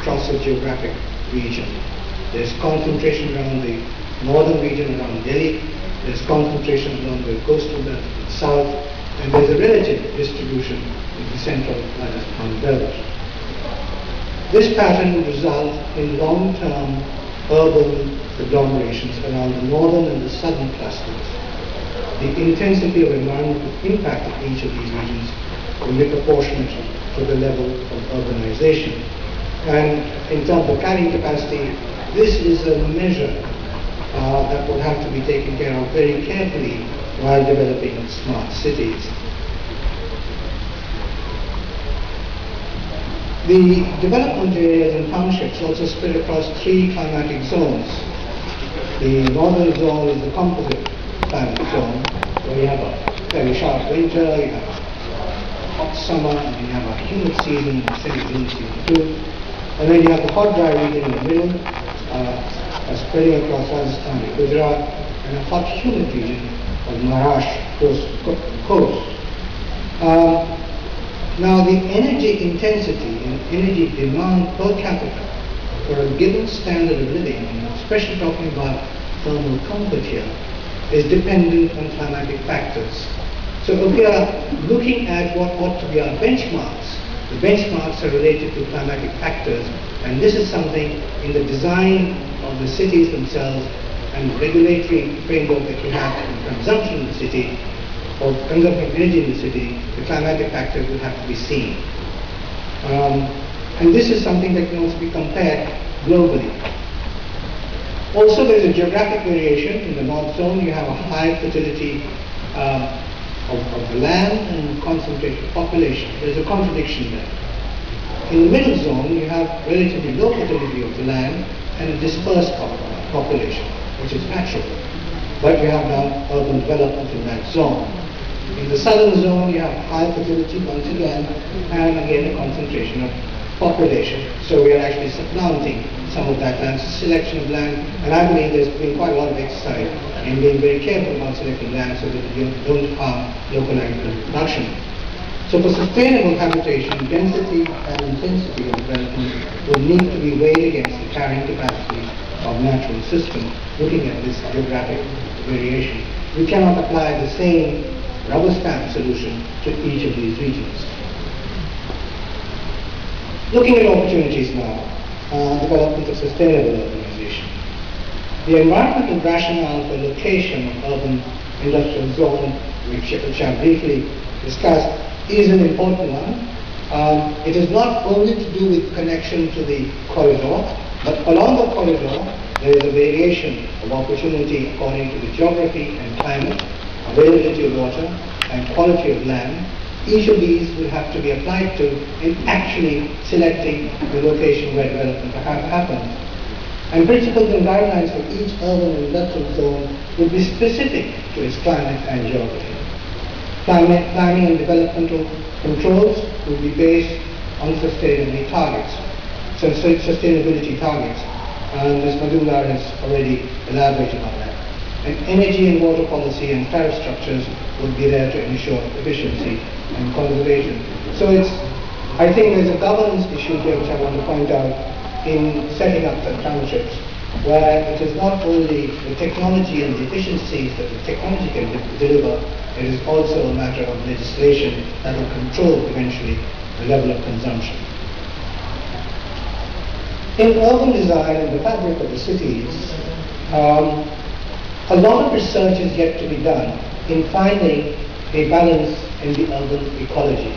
across the geographic region. There's concentration around the northern region around Delhi, there's concentration along the coastal belt in the south, and there's a relative distribution in the central Rajasthan belt. This pattern will result in long-term urban agglomerations around the northern and the southern clusters. The intensity of environmental impact of each of these regions will be proportionate to the level of urbanization. And in terms of carrying capacity, this is a measure that will have to be taken care of very carefully while developing smart cities. The development areas and townships also spread across 3 climatic zones. The northern zone is the composite climate zone, where you have a very sharp winter, you have a hot summer, and you have a humid season, semi-humid season too. And then you have the hot dry region in the middle, spreading across Rajasthan and Gujarat, and a hot humid region of Maharashtra coast. Now the energy intensity and energy demand per capita for a given standard of living, especially talking about thermal comfort here, is dependent on climatic factors. So if we are looking at what ought to be our benchmarks, the benchmarks are related to climatic factors, and this is something in the design of the cities themselves and the regulatory framework that you have in consumption in the city, or consumption of energy in the city, the climatic factors will have to be seen. And this is something that can also be compared globally. Also, there is a geographic variation. In the north zone, you have a high fertility of the land and concentrated population. There is a contradiction there. In the middle zone, you have relatively low fertility of the land and a dispersed population, which is natural. But you have now urban development in that zone. In the southern zone, you have high fertility once again, and again a concentration of population. So we are actually supplanting some of that land, selection of land, and I believe there's been quite a lot of exercise in being very careful about selecting land so that you don't harm local agricultural production. So for sustainable habitation, density and intensity of development will need to be weighed against the carrying capacity of natural systems, looking at this geographic variation. We cannot apply the same rubber stamp solution to each of these regions. Looking at opportunities now, development of sustainable urbanization. The environmental rationale for location of urban industrial zone, which I briefly discussed, is an important one. It is not only to do with connection to the corridor, but along the corridor there is a variation of opportunity according to the geography and climate, availability of water, and quality of land. Each of these will have to be applied to in actually selecting the location where development happens. And principles and guidelines for each urban and industrial zone will be specific to its climate and geography. Climate planning and developmental controls will be based on sustainability targets. And Ms. Majumdar has already elaborated on that. And energy and water policy and tariff structures will be there to ensure efficiency and conservation. So I think there's a governance issue here which I want to point out in setting up the townships, where it is not only the technology and the efficiencies that the technology can deliver, it is also a matter of legislation that will control eventually the level of consumption. In urban design and the fabric of the cities, a lot of research is yet to be done in finding a balance in the urban ecology.